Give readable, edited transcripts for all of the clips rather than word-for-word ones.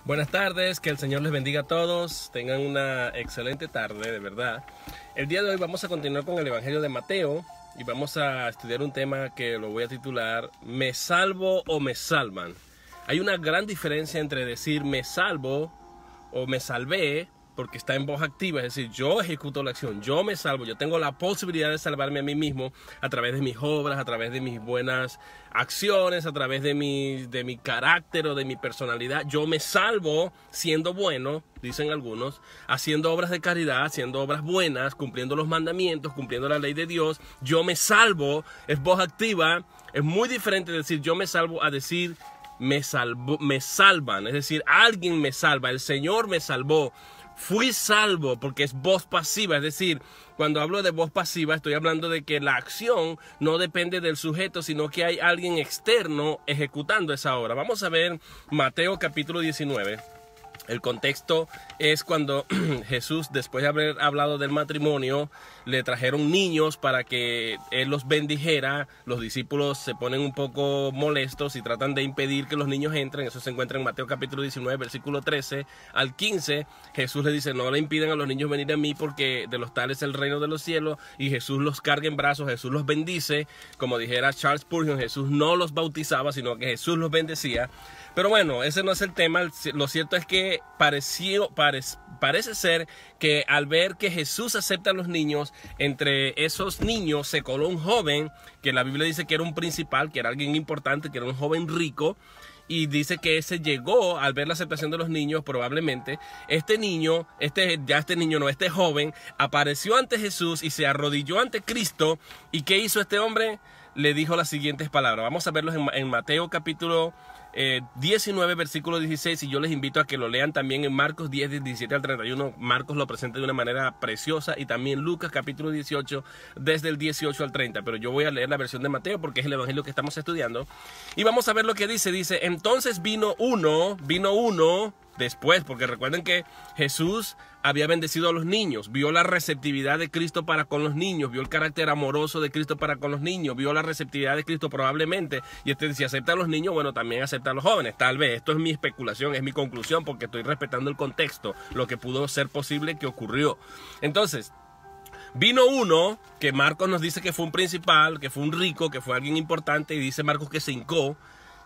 Buenas tardes, que el Señor les bendiga a todos, tengan una excelente tarde, de verdad. El día de hoy vamos a continuar con el Evangelio de Mateo y vamos a estudiar un tema que lo voy a titular ¿Me salvo o me salvan? Hay una gran diferencia entre decir me salvo o me salvé, porque está en voz activa, es decir, yo ejecuto la acción, yo me salvo, yo tengo la posibilidad de salvarme a mí mismo a través de mis obras, a través de mis buenas acciones, a través de mi carácter o de mi personalidad. Yo me salvo siendo bueno, dicen algunos, haciendo obras de caridad, haciendo obras buenas, cumpliendo los mandamientos, cumpliendo la ley de Dios. Yo me salvo, es voz activa, es muy diferente decir yo me salvo a decir me salvan, es decir, alguien me salva, el Señor me salvó. Fui salvo, porque es voz pasiva, es decir, cuando hablo de voz pasiva estoy hablando de que la acción no depende del sujeto, sino que hay alguien externo ejecutando esa obra. Vamos a ver Mateo capítulo 19. El contexto es cuando Jesús, después de haber hablado del matrimonio, le trajeron niños para que Él los bendijera. Los discípulos se ponen un poco molestos y tratan de impedir que los niños entren. Eso se encuentra en Mateo capítulo 19, versículo 13 al 15. Jesús le dice, no le impiden a los niños venir a mí porque de los tales es el reino de los cielos. Y Jesús los carga en brazos, Jesús los bendice. Como dijera Charles Spurgeon, Jesús no los bautizaba, sino que Jesús los bendecía. Pero bueno, ese no es el tema. Lo cierto es que parece ser que al ver que Jesús acepta a los niños, entre esos niños se coló un joven que la Biblia dice que era un principal, que era alguien importante, que era un joven rico. Y dice que ese llegó al ver la aceptación de los niños, probablemente. Este joven apareció ante Jesús y se arrodilló ante Cristo. ¿Y qué hizo este hombre? Le dijo las siguientes palabras. Vamos a verlos en Mateo capítulo 19 versículo 16, y yo les invito a que lo lean también en Marcos 10 del 17 al 31. Marcos lo presenta de una manera preciosa, y también Lucas capítulo 18 desde el 18 al 30, pero yo voy a leer la versión de Mateo porque es el evangelio que estamos estudiando, y vamos a ver lo que dice, entonces vino uno después, porque recuerden que Jesús había bendecido a los niños, vio la receptividad de Cristo para con los niños, vio el carácter amoroso de Cristo para con los niños, vio la receptividad de Cristo probablemente, y si acepta a los niños, bueno, también acepta a los jóvenes, tal vez. Esto es mi especulación, es mi conclusión, porque estoy respetando el contexto, lo que pudo ser posible que ocurrió. Entonces, vino uno que Marcos nos dice que fue un principal, que fue un rico, que fue alguien importante, y dice Marcos que se hincó,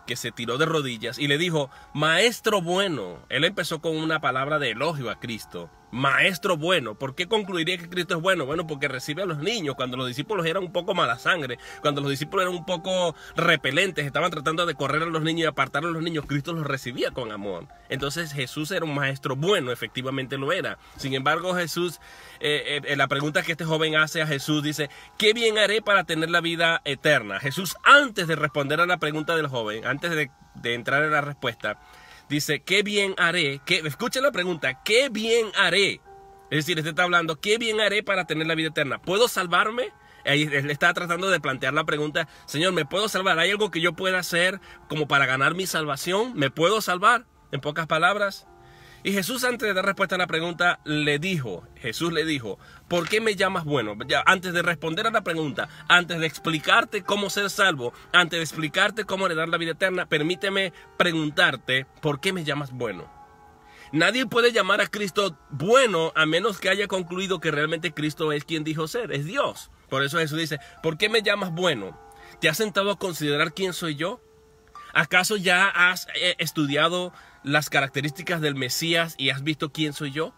que se tiró de rodillas y le dijo, maestro bueno. Él empezó con una palabra de elogio a Cristo. Maestro bueno. ¿Por qué concluiría que Cristo es bueno? Bueno, porque recibe a los niños. Cuando los discípulos eran un poco mala sangre, cuando los discípulos eran un poco repelentes, estaban tratando de correr a los niños y apartar a los niños, Cristo los recibía con amor. Entonces Jesús era un maestro bueno, efectivamente lo era. Sin embargo, Jesús, la pregunta que este joven hace a Jesús dice, ¿qué bien haré para tener la vida eterna? Jesús, antes de responder a la pregunta del joven, antes de entrar en la respuesta, dice, ¿qué bien haré? Escuchen la pregunta, ¿qué bien haré? Es decir, este está hablando, ¿qué bien haré para tener la vida eterna? ¿Puedo salvarme? Él está tratando de plantear la pregunta, Señor, ¿me puedo salvar? ¿Hay algo que yo pueda hacer como para ganar mi salvación? ¿Me puedo salvar? En pocas palabras. Y Jesús, antes de dar respuesta a la pregunta, Jesús le dijo, ¿por qué me llamas bueno? Ya, antes de responder a la pregunta, antes de explicarte cómo ser salvo, antes de explicarte cómo heredar la vida eterna, permíteme preguntarte, ¿por qué me llamas bueno? Nadie puede llamar a Cristo bueno a menos que haya concluido que realmente Cristo es quien dijo ser, es Dios. Por eso Jesús dice, ¿por qué me llamas bueno? ¿Te has sentado a considerar quién soy yo? ¿Acaso ya has estudiado las características del Mesías y has visto quién soy yo?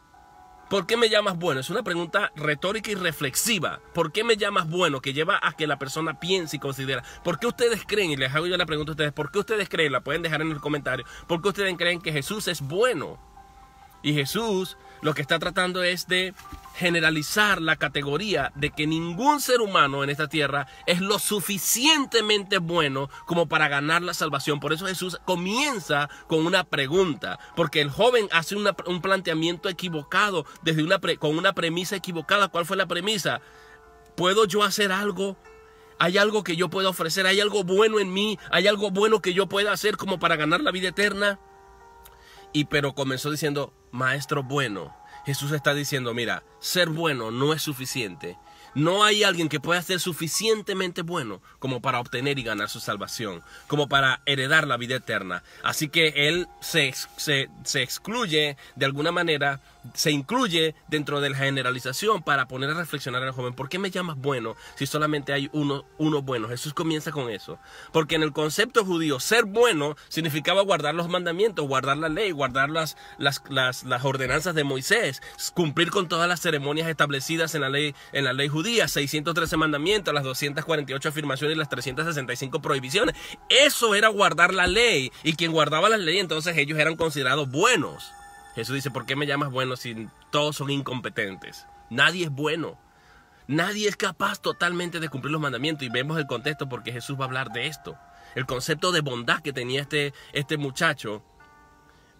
¿Por qué me llamas bueno? Es una pregunta retórica y reflexiva. ¿Por qué me llamas bueno? Que lleva a que la persona piense y considera. ¿Por qué ustedes creen? Y les hago yo la pregunta a ustedes. ¿Por qué ustedes creen? La pueden dejar en los comentarios. ¿Por qué ustedes creen que Jesús es bueno? Y Jesús lo que está tratando es de generalizar la categoría de que ningún ser humano en esta tierra es lo suficientemente bueno como para ganar la salvación. Por eso Jesús comienza con una pregunta, porque el joven hace un planteamiento equivocado con una premisa equivocada. ¿Cuál fue la premisa? ¿Puedo yo hacer algo? ¿Hay algo que yo pueda ofrecer? ¿Hay algo bueno en mí? ¿Hay algo bueno que yo pueda hacer como para ganar la vida eterna? Pero comenzó diciendo, maestro bueno. Jesús está diciendo, mira, ser bueno no es suficiente. No hay alguien que pueda ser suficientemente bueno como para obtener y ganar su salvación, como para heredar la vida eterna. Así que él se excluye de alguna manera, se incluye dentro de la generalización para poner a reflexionar al joven. ¿Por qué me llamas bueno si solamente hay uno bueno? Jesús comienza con eso. Porque en el concepto judío, ser bueno significaba guardar los mandamientos, guardar la ley, guardar las ordenanzas de Moisés, cumplir con todas las ceremonias establecidas en la ley judía, 613 mandamientos, las 248 afirmaciones y las 365 prohibiciones. Eso era guardar la ley. Y quien guardaba la ley, entonces ellos eran considerados buenos. Jesús dice, ¿por qué me llamas bueno si todos son incompetentes? Nadie es bueno. Nadie es capaz totalmente de cumplir los mandamientos. Y vemos el contexto porque Jesús va a hablar de esto. El concepto de bondad que tenía este muchacho,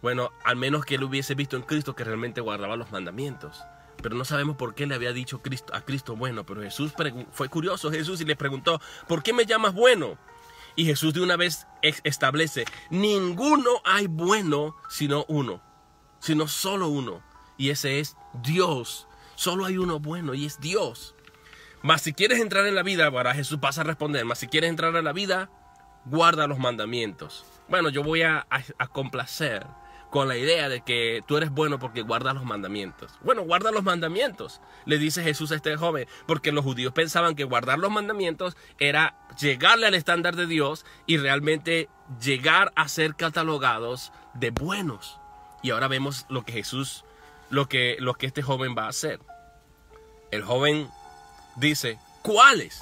bueno, al menos que él hubiese visto en Cristo que realmente guardaba los mandamientos. Pero no sabemos por qué le había dicho a Cristo bueno. Pero Jesús fue curioso, Jesús, y le preguntó, ¿por qué me llamas bueno? Y Jesús de una vez establece, ninguno hay bueno sino uno, sino solo uno. Y ese es Dios. Solo hay uno bueno y es Dios. Mas si quieres entrar en la vida, ahora Jesús pasa a responder, mas si quieres entrar en la vida, guarda los mandamientos. Bueno, yo voy a complacer con la idea de que tú eres bueno porque guardas los mandamientos. Bueno, guarda los mandamientos, le dice Jesús a este joven, porque los judíos pensaban que guardar los mandamientos era llegarle al estándar de Dios y realmente llegar a ser catalogados de buenos. Y ahora vemos lo que Jesús, lo que este joven va a hacer. El joven dice, ¿cuáles?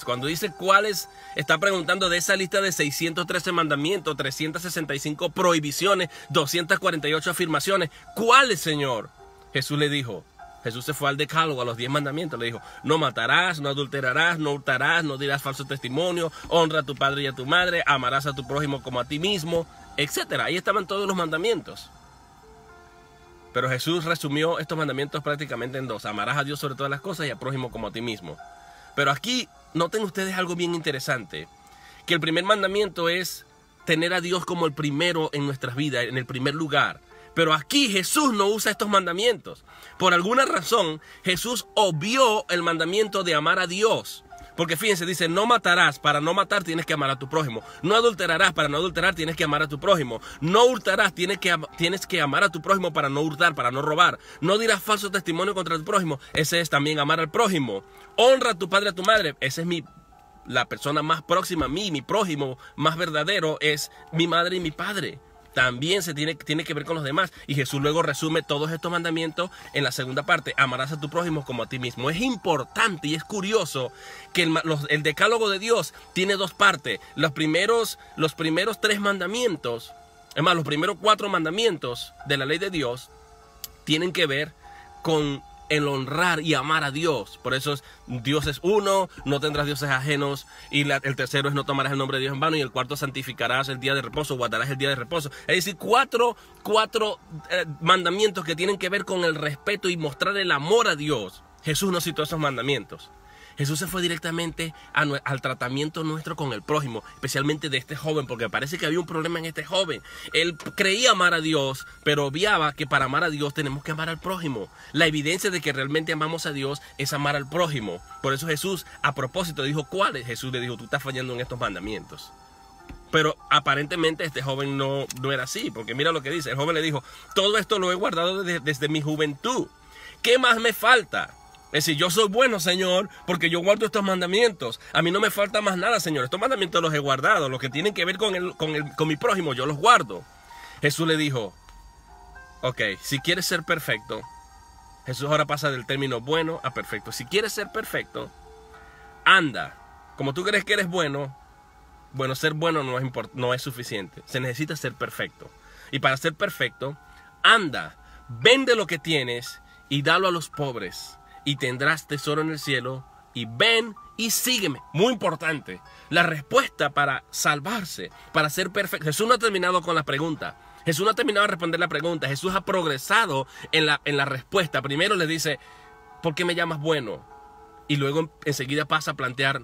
Cuando dice cuáles, está preguntando de esa lista de 613 mandamientos, 365 prohibiciones, 248 afirmaciones. ¿Cuáles, Señor? Jesús le dijo, Jesús se fue al decálogo, a los 10 mandamientos. Le dijo, no matarás, no adulterarás, no hurtarás, no dirás falso testimonio, honra a tu padre y a tu madre, amarás a tu prójimo como a ti mismo, etc. Ahí estaban todos los mandamientos. Pero Jesús resumió estos mandamientos prácticamente en dos. Amarás a Dios sobre todas las cosas y al prójimo como a ti mismo. Pero aquí noten ustedes algo bien interesante, que el primer mandamiento es tener a Dios como el primero en nuestras vidas, en el primer lugar. Pero aquí Jesús no usa estos mandamientos. Por alguna razón, Jesús obvió el mandamiento de amar a Dios. Porque fíjense, dice, no matarás, para no matar tienes que amar a tu prójimo. No adulterarás, para no adulterar tienes que amar a tu prójimo. No hurtarás, tienes que amar a tu prójimo para no hurtar, para no robar. No dirás falso testimonio contra tu prójimo, ese es también amar al prójimo. Honra a tu padre y a tu madre, esa es la persona más próxima a mí, mi prójimo más verdadero es mi madre y mi padre. También tiene que ver con los demás. Y Jesús luego resume todos estos mandamientos en la segunda parte. Amarás a tu prójimo como a ti mismo. Es importante y es curioso que el decálogo de Dios tiene dos partes. Los primeros 3 mandamientos, es más, los primeros 4 mandamientos de la ley de Dios tienen que ver con el honrar y amar a Dios. Por eso Dios es uno, no tendrás dioses ajenos, y el tercero es no tomarás el nombre de Dios en vano, y el cuarto santificarás el día de reposo, guardarás el día de reposo. Es decir, cuatro mandamientos que tienen que ver con el respeto y mostrar el amor a Dios. Jesús no citó esos mandamientos. Jesús se fue directamente al tratamiento nuestro con el prójimo, especialmente de este joven, porque parece que había un problema en este joven. Él creía amar a Dios, pero obviaba que para amar a Dios tenemos que amar al prójimo. La evidencia de que realmente amamos a Dios es amar al prójimo. Por eso Jesús, a propósito, dijo, ¿cuáles? Jesús le dijo, tú estás fallando en estos mandamientos. Pero aparentemente este joven no era así, porque mira lo que dice. El joven le dijo, todo esto lo he guardado desde mi juventud. ¿Qué más me falta? Es decir, yo soy bueno, Señor, porque yo guardo estos mandamientos. A mí no me falta más nada, Señor. Estos mandamientos los he guardado. Los que tienen que ver con mi prójimo, yo los guardo. Jesús le dijo, ok, si quieres ser perfecto, Jesús ahora pasa del término bueno a perfecto. Si quieres ser perfecto, anda. Como tú crees que eres bueno, ser bueno no es suficiente. Se necesita ser perfecto. Y para ser perfecto, anda, vende lo que tienes y dalo a los pobres. Y tendrás tesoro en el cielo, y ven y sígueme. Muy importante, la respuesta para salvarse, para ser perfecto. Jesús no ha terminado con la pregunta. Jesús no ha terminado de responder la pregunta. Jesús ha progresado en la respuesta. Primero le dice, ¿por qué me llamas bueno? Y luego enseguida pasa a plantear,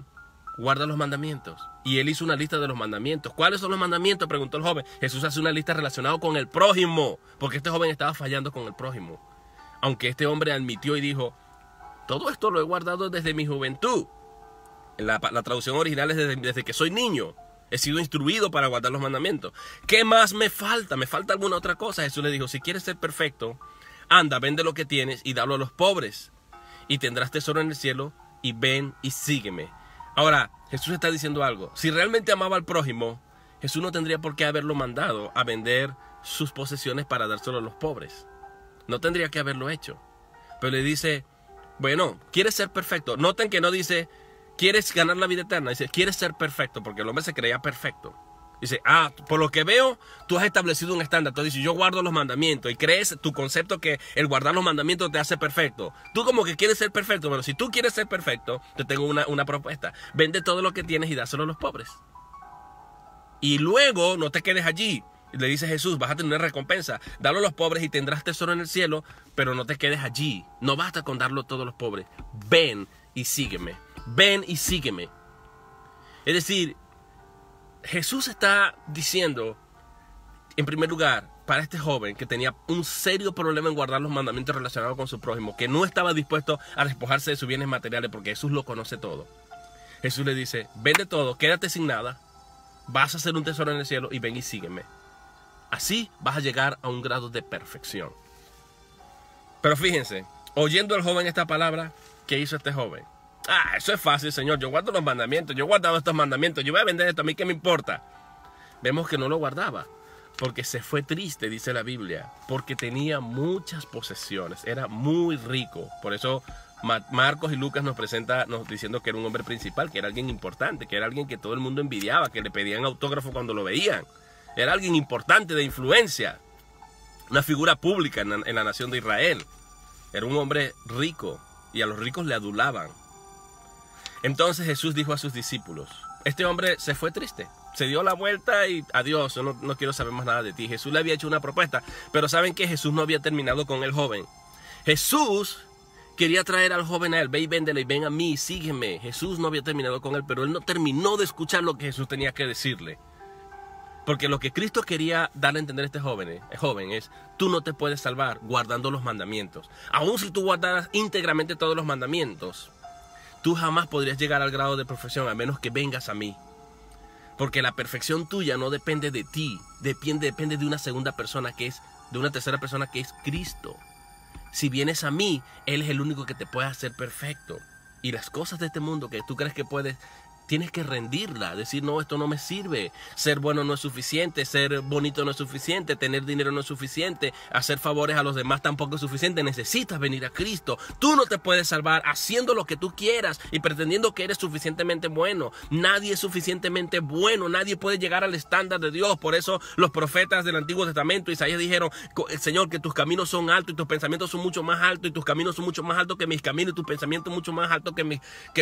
guarda los mandamientos. Y él hizo una lista de los mandamientos. ¿Cuáles son los mandamientos?, preguntó el joven. Jesús hace una lista relacionada con el prójimo, porque este joven estaba fallando con el prójimo. Aunque este hombre admitió y dijo, todo esto lo he guardado desde mi juventud. La traducción original es desde que soy niño. He sido instruido para guardar los mandamientos. ¿Qué más me falta? ¿Me falta alguna otra cosa? Jesús le dijo, si quieres ser perfecto, anda, vende lo que tienes y dalo a los pobres. Y tendrás tesoro en el cielo y ven y sígueme. Ahora, Jesús está diciendo algo. Si realmente amaba al prójimo, Jesús no tendría por qué haberlo mandado a vender sus posesiones para dárselo a los pobres. No tendría que haberlo hecho. Pero le dice, bueno, ¿quieres ser perfecto? Noten que no dice, ¿quieres ganar la vida eterna? Dice, ¿quieres ser perfecto? Porque el hombre se creía perfecto. Dice, por lo que veo, tú has establecido un estándar. Tú dices, yo guardo los mandamientos y crees tu concepto que el guardar los mandamientos te hace perfecto. Tú como que quieres ser perfecto. Bueno, si tú quieres ser perfecto, te tengo una propuesta. Vende todo lo que tienes y dáselo a los pobres. Y luego no te quedes allí. Le dice Jesús, vas a tener una recompensa. Dalo a los pobres y tendrás tesoro en el cielo, pero no te quedes allí. No basta con darlo a todos los pobres. Ven y sígueme. Ven y sígueme. Es decir, Jesús está diciendo, en primer lugar, para este joven que tenía un serio problema en guardar los mandamientos relacionados con su prójimo, que no estaba dispuesto a despojarse de sus bienes materiales porque Jesús lo conoce todo. Jesús le dice, vende todo, quédate sin nada, vas a hacer un tesoro en el cielo y ven y sígueme. Así vas a llegar a un grado de perfección. Pero fíjense, oyendo al joven esta palabra, ¿qué hizo este joven? Eso es fácil, Señor. Yo guardo los mandamientos. Yo he guardado estos mandamientos. Yo voy a vender esto. ¿A mí qué me importa? Vemos que no lo guardaba. Porque se fue triste, dice la Biblia. Porque tenía muchas posesiones. Era muy rico. Por eso Marcos y Lucas nos presenta diciendo que era un hombre principal. Que era alguien importante. Que era alguien que todo el mundo envidiaba. Que le pedían autógrafo cuando lo veían. Era alguien importante de influencia. Una figura pública en la nación de Israel. Era un hombre rico. Y a los ricos le adulaban. Entonces Jesús dijo a sus discípulos, este hombre se fue triste, se dio la vuelta y adiós, no quiero saber más nada de ti. Jesús le había hecho una propuesta, pero ¿saben qué? Jesús no había terminado con el joven. Jesús quería traer al joven a él, ve y véndele y ven a mí, sígueme. Jesús no había terminado con él, pero él no terminó de escuchar lo que Jesús tenía que decirle. Porque lo que Cristo quería darle a entender a este joven es, tú no te puedes salvar guardando los mandamientos. Aun si tú guardaras íntegramente todos los mandamientos, tú jamás podrías llegar al grado de perfección a menos que vengas a mí. Porque la perfección tuya no depende de ti, depende de una segunda persona de una tercera persona que es Cristo. Si vienes a mí, Él es el único que te puede hacer perfecto. Y las cosas de este mundo que tú crees que puedes, tienes que rendirla, decir, no, esto no me sirve. Ser bueno no es suficiente, ser bonito no es suficiente, tener dinero no es suficiente, hacer favores a los demás tampoco es suficiente. Necesitas venir a Cristo. Tú no te puedes salvar haciendo lo que tú quieras y pretendiendo que eres suficientemente bueno. Nadie es suficientemente bueno, nadie puede llegar al estándar de Dios. Por eso los profetas del Antiguo Testamento, Isaías, dijeron, Señor, que tus caminos son altos y tus pensamientos son mucho más altos y tus caminos son mucho más altos que mis caminos y tus pensamientos mucho más altos que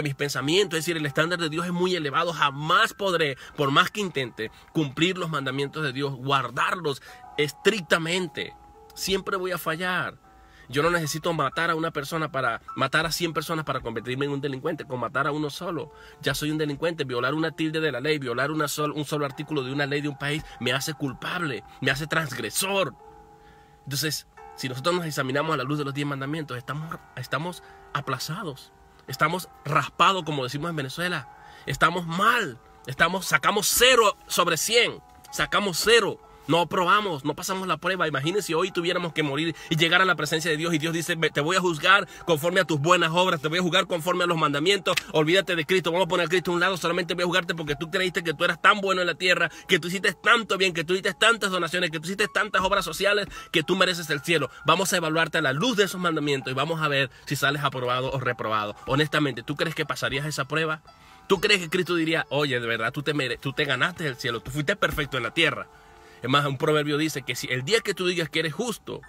mis pensamientos. Es decir, el estándar de Dios es muy elevado. Jamás podré, por más que intente, cumplir los mandamientos de Dios, guardarlos estrictamente. Siempre voy a fallar. Yo no necesito matar a una persona matar a 100 personas para convertirme en un delincuente. Con matar a uno solo, ya soy un delincuente. Violar una tilde de la ley, violar un solo artículo de una ley de un país, me hace culpable, me hace transgresor. Entonces, si nosotros nos examinamos a la luz de los 10 mandamientos, estamos aplazados. Estamos raspados, como decimos en Venezuela. Estamos mal. Sacamos 0 sobre 100. Sacamos 0. No aprobamos, no pasamos la prueba. Imagínense si hoy tuviéramos que morir y llegar a la presencia de Dios y Dios dice, te voy a juzgar conforme a tus buenas obras, te voy a juzgar conforme a los mandamientos. Olvídate de Cristo, vamos a poner a Cristo a un lado, solamente voy a juzgarte porque tú creíste que tú eras tan bueno en la tierra, que tú hiciste tanto bien, que tú hiciste tantas donaciones, que tú hiciste tantas obras sociales, que tú mereces el cielo. Vamos a evaluarte a la luz de esos mandamientos y vamos a ver si sales aprobado o reprobado. Honestamente, ¿tú crees que pasarías esa prueba? ¿Tú crees que Cristo diría, oye, de verdad, tú te ganaste el cielo, tú fuiste perfecto en la tierra? Es más, un proverbio dice que si el día que tú digas que eres justo,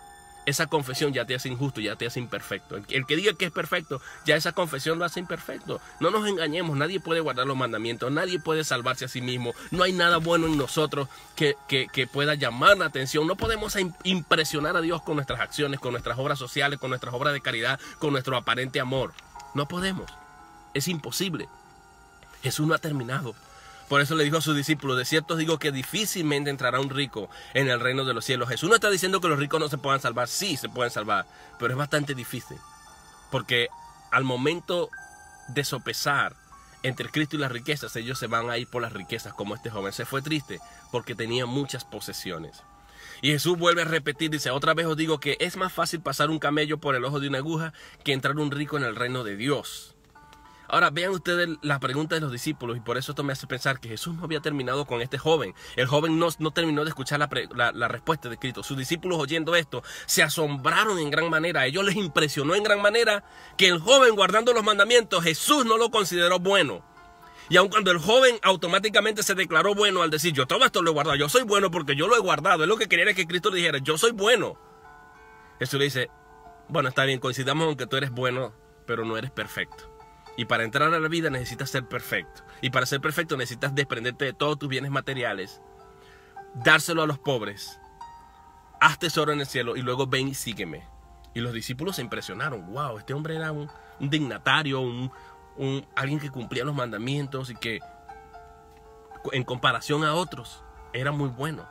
esa confesión ya te hace injusto, ya te hace imperfecto. El que diga que es perfecto, ya esa confesión lo hace imperfecto. No nos engañemos, nadie puede guardar los mandamientos, nadie puede salvarse a sí mismo. No hay nada bueno en nosotros que pueda llamar la atención. No podemos impresionar a Dios con nuestras acciones, con nuestras obras sociales, con nuestras obras de caridad, con nuestro aparente amor. No podemos. Es imposible. Jesús no ha terminado. Por eso le dijo a sus discípulos, de cierto os digo que difícilmente entrará un rico en el reino de los cielos. Jesús no está diciendo que los ricos no se puedan salvar. Sí, se pueden salvar, pero es bastante difícil. Porque al momento de sopesar entre Cristo y las riquezas, ellos se van a ir por las riquezas, como este joven. Se fue triste porque tenía muchas posesiones. Y Jesús vuelve a repetir, dice, otra vez os digo que es más fácil pasar un camello por el ojo de una aguja que entrar un rico en el reino de Dios. Ahora vean ustedes la pregunta de los discípulos, y por eso esto me hace pensar que Jesús no había terminado con este joven. El joven no terminó de escuchar la respuesta de Cristo. Sus discípulos, oyendo esto, se asombraron en gran manera. A ellos les impresionó en gran manera que el joven, guardando los mandamientos, Jesús no lo consideró bueno. Y aun cuando el joven automáticamente se declaró bueno al decir, yo todo esto lo he guardado, yo soy bueno porque yo lo he guardado, es lo que quería que Cristo le dijera, yo soy bueno. Jesús le dice, bueno, está bien, coincidamos en que tú eres bueno, pero no eres perfecto. Y para entrar a la vida necesitas ser perfecto. Y para ser perfecto necesitas desprenderte de todos tus bienes materiales, dárselo a los pobres, haz tesoro en el cielo y luego ven y sígueme. Y los discípulos se impresionaron. Wow, este hombre era un dignatario, alguien que cumplía los mandamientos y que en comparación a otros era muy bueno.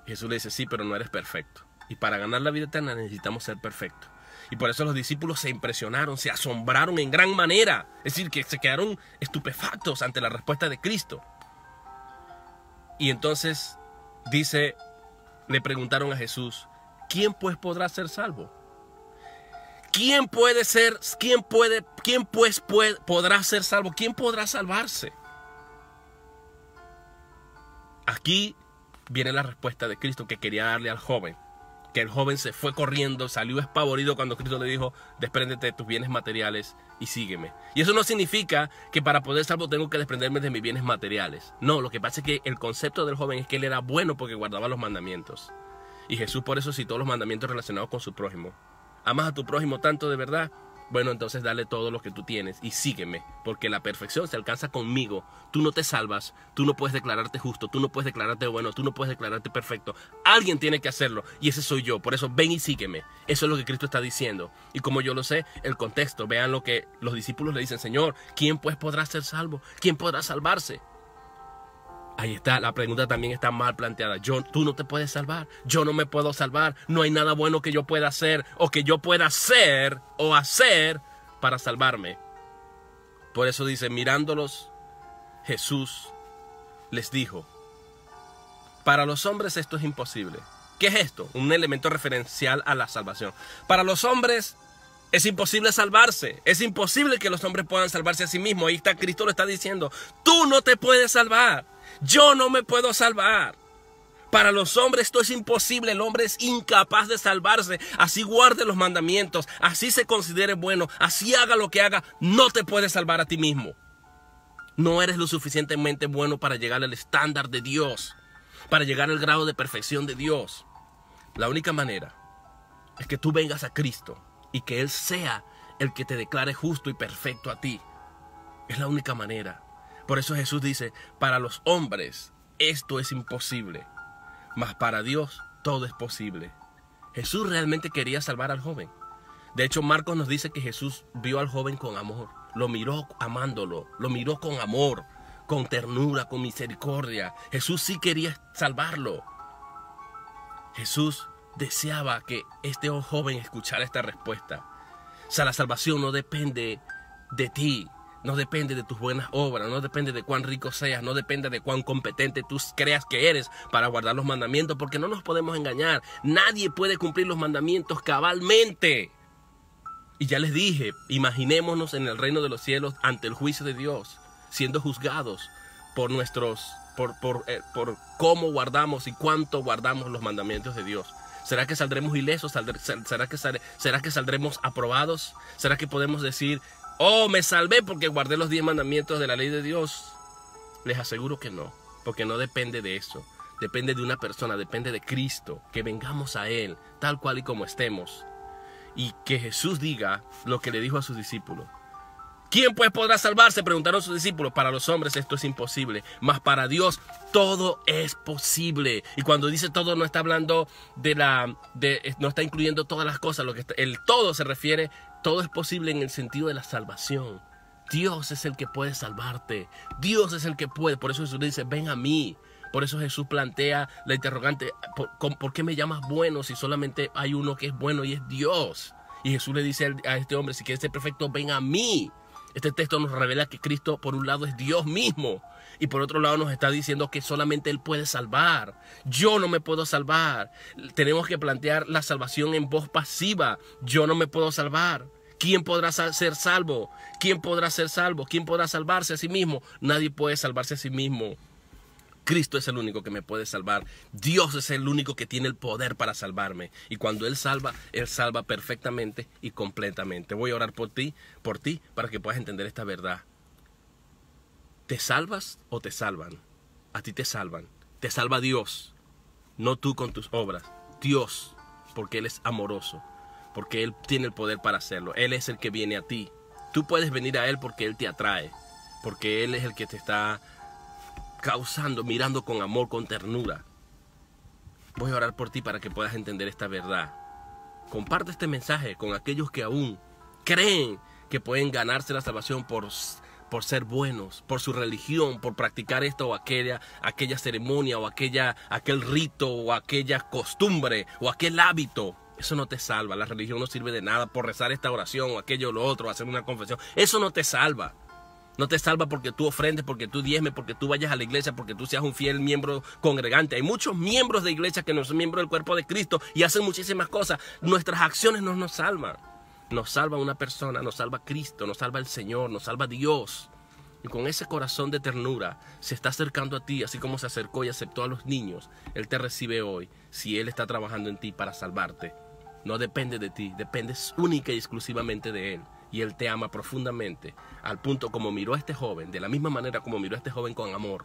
Jesús le dice, sí, pero no eres perfecto. Y para ganar la vida eterna necesitamos ser perfectos. Y por eso los discípulos se impresionaron, se asombraron en gran manera. Es decir, que se quedaron estupefactos ante la respuesta de Cristo. Y entonces dice, le preguntaron a Jesús, ¿quién pues podrá ser salvo? ¿Quién podrá ser salvo? ¿Quién podrá salvarse? Aquí viene la respuesta de Cristo que quería darle al joven. Que el joven se fue corriendo, salió espavorido cuando Cristo le dijo, despréndete de tus bienes materiales y sígueme. Y eso no significa que para poder salvo tengo que desprenderme de mis bienes materiales. No, lo que pasa es que el concepto del joven es que él era bueno porque guardaba los mandamientos. Y Jesús por eso citó los mandamientos relacionados con su prójimo. ¿Amas a tu prójimo tanto de verdad? Bueno, entonces dale todo lo que tú tienes y sígueme, porque la perfección se alcanza conmigo. Tú no te salvas, tú no puedes declararte justo, tú no puedes declararte bueno, tú no puedes declararte perfecto. Alguien tiene que hacerlo y ese soy yo. Por eso ven y sígueme. Eso es lo que Cristo está diciendo. Y como yo lo sé, el contexto, vean lo que los discípulos le dicen, Señor, ¿quién pues podrá ser salvo? ¿Quién podrá salvarse? Ahí está, la pregunta también está mal planteada. Tú no te puedes salvar, yo no me puedo salvar, no hay nada bueno que yo pueda hacer o que yo pueda hacer o hacer para salvarme. Por eso dice, mirándolos, Jesús les dijo, para los hombres esto es imposible. ¿Qué es esto? Un elemento referencial a la salvación. Para los hombres es imposible salvarse, es imposible que los hombres puedan salvarse a sí mismos. Ahí está, Cristo lo está diciendo, tú no te puedes salvar. Yo no me puedo salvar. Para los hombres esto es imposible. El hombre es incapaz de salvarse. Así guarde los mandamientos, así se considere bueno, así haga lo que haga, no te puedes salvar a ti mismo. No eres lo suficientemente bueno para llegar al estándar de Dios, para llegar al grado de perfección de Dios. La única manera es que tú vengas a Cristo y que Él sea el que te declare justo y perfecto a ti. Es la única manera. Por eso Jesús dice, para los hombres esto es imposible, mas para Dios todo es posible. Jesús realmente quería salvar al joven. De hecho, Marcos nos dice que Jesús vio al joven con amor, lo miró amándolo, lo miró con amor, con ternura, con misericordia. Jesús sí quería salvarlo. Jesús deseaba que este joven escuchara esta respuesta. O sea, la salvación no depende de ti. No depende de tus buenas obras, no depende de cuán rico seas, no depende de cuán competente tú creas que eres para guardar los mandamientos, porque no nos podemos engañar. Nadie puede cumplir los mandamientos cabalmente. Y ya les dije, imaginémonos en el reino de los cielos ante el juicio de Dios, siendo juzgados por cómo guardamos y cuánto guardamos los mandamientos de Dios. ¿Será que saldremos ilesos? ¿Será que saldremos aprobados? ¿Será que podemos decir, oh, me salvé porque guardé los 10 mandamientos de la ley de Dios? Les aseguro que no, porque no depende de eso. Depende de una persona, depende de Cristo, que vengamos a Él, tal cual y como estemos. Y que Jesús diga lo que le dijo a sus discípulos. ¿Quién pues podrá salvarse?, preguntaron sus discípulos. Para los hombres esto es imposible, mas para Dios todo es posible. Y cuando dice todo no está hablando no está incluyendo todas las cosas. El todo se refiere, todo es posible en el sentido de la salvación. Dios es el que puede salvarte. Dios es el que puede. Por eso Jesús dice, ven a mí. Por eso Jesús plantea la interrogante, ¿por qué me llamas bueno si solamente hay uno que es bueno y es Dios? Y Jesús le dice a este hombre, si quieres ser perfecto, ven a mí. Este texto nos revela que Cristo, por un lado, es Dios mismo. Y por otro lado nos está diciendo que solamente Él puede salvar. Yo no me puedo salvar. Tenemos que plantear la salvación en voz pasiva. Yo no me puedo salvar. ¿Quién podrá ser salvo? ¿Quién podrá ser salvo? ¿Quién podrá salvarse a sí mismo? Nadie puede salvarse a sí mismo. Cristo es el único que me puede salvar. Dios es el único que tiene el poder para salvarme. Y cuando Él salva perfectamente y completamente. Voy a orar por ti, para que puedas entender esta verdad. ¿Te salvas o te salvan? A ti te salvan. Te salva Dios, no tú con tus obras. Dios, porque Él es amoroso, porque Él tiene el poder para hacerlo. Él es el que viene a ti. Tú puedes venir a Él porque Él te atrae, porque Él es el que te está causando, mirando con amor, con ternura. Voy a orar por ti para que puedas entender esta verdad. Comparte este mensaje con aquellos que aún creen que pueden ganarse la salvación por ser buenos, por su religión, por practicar esto o aquella ceremonia o aquel rito o aquella costumbre o aquel hábito. Eso no te salva. La religión no sirve de nada por rezar esta oración o aquello o lo otro, hacer una confesión. Eso no te salva. No te salva porque tú ofrendes, porque tú diezmes, porque tú vayas a la iglesia, porque tú seas un fiel miembro congregante. Hay muchos miembros de iglesia que no son miembros del cuerpo de Cristo y hacen muchísimas cosas. Nuestras acciones no nos salvan. Nos salva una persona, nos salva Cristo, nos salva el Señor, nos salva Dios. Y con ese corazón de ternura se está acercando a ti, así como se acercó y aceptó a los niños. Él te recibe hoy, si Él está trabajando en ti para salvarte. No depende de ti, dependes única y exclusivamente de Él. Y Él te ama profundamente, al punto como miró a este joven, de la misma manera como miró a este joven con amor,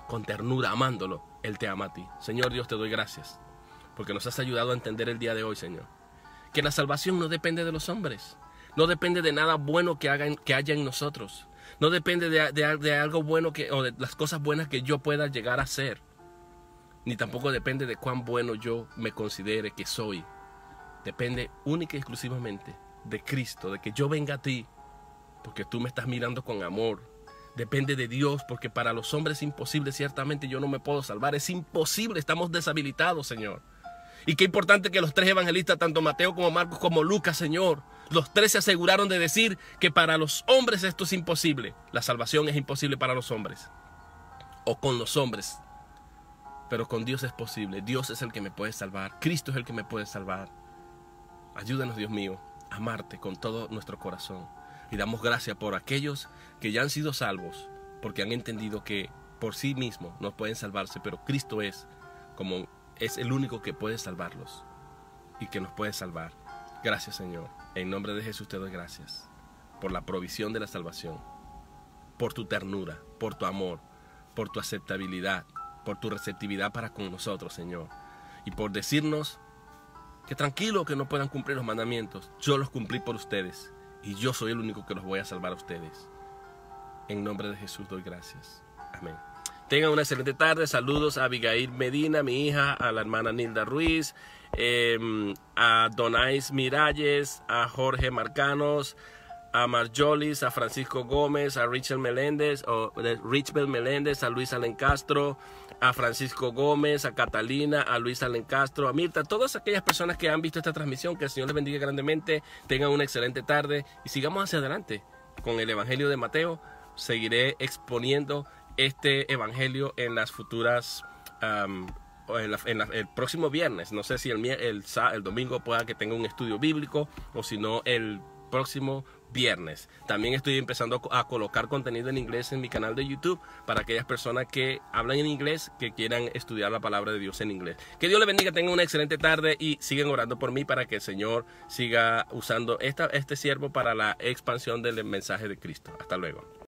con ternura, amándolo, Él te ama a ti. Señor Dios, te doy gracias, porque nos has ayudado a entender el día de hoy, Señor. Que la salvación no depende de los hombres, no depende de nada bueno que haya en nosotros, no depende de algo bueno o de las cosas buenas que yo pueda llegar a ser, ni tampoco depende de cuán bueno yo me considere que soy. Depende única y exclusivamente de Cristo, de que yo venga a ti, porque tú me estás mirando con amor. Depende de Dios, porque para los hombres es imposible, ciertamente yo no me puedo salvar, es imposible, estamos deshabilitados, Señor. Y qué importante que los tres evangelistas, tanto Mateo como Marcos como Lucas, Señor, los tres se aseguraron de decir que para los hombres esto es imposible. La salvación es imposible para los hombres, o con los hombres, pero con Dios es posible. Dios es el que me puede salvar, Cristo es el que me puede salvar. Ayúdanos, Dios mío, a amarte con todo nuestro corazón. Y damos gracias por aquellos que ya han sido salvos, porque han entendido que por sí mismos no pueden salvarse, pero Cristo es el único que puede salvarlos y que nos puede salvar. Gracias, Señor. En nombre de Jesús te doy gracias por la provisión de la salvación, por tu ternura, por tu amor, por tu aceptabilidad, por tu receptividad para con nosotros, Señor. Y por decirnos que tranquilo que no puedan cumplir los mandamientos. Yo los cumplí por ustedes y yo soy el único que los voy a salvar a ustedes. En nombre de Jesús doy gracias. Amén. Tengan una excelente tarde. Saludos a Abigail Medina, mi hija, a la hermana Nilda Ruiz, a Donais Miralles, a Jorge Marcanos, a Marjolis, a Francisco Gómez, a Richbel Meléndez, a Luis Alencastro, a Francisco Gómez, a Catalina, a Luis Alencastro, a Mirta, todas aquellas personas que han visto esta transmisión. Que el Señor les bendiga grandemente. Tengan una excelente tarde y sigamos hacia adelante con el Evangelio de Mateo. Seguiré exponiendo este Evangelio en las futuras el próximo viernes. No sé si el domingo pueda que tenga un estudio bíblico, o si no el próximo viernes. También estoy empezando a colocar contenido en inglés en mi canal de YouTube para aquellas personas que hablan en inglés, que quieran estudiar la palabra de Dios en inglés. Que Dios les bendiga, tengan una excelente tarde y sigan orando por mí para que el Señor siga usando este siervo para la expansión del mensaje de Cristo. Hasta luego.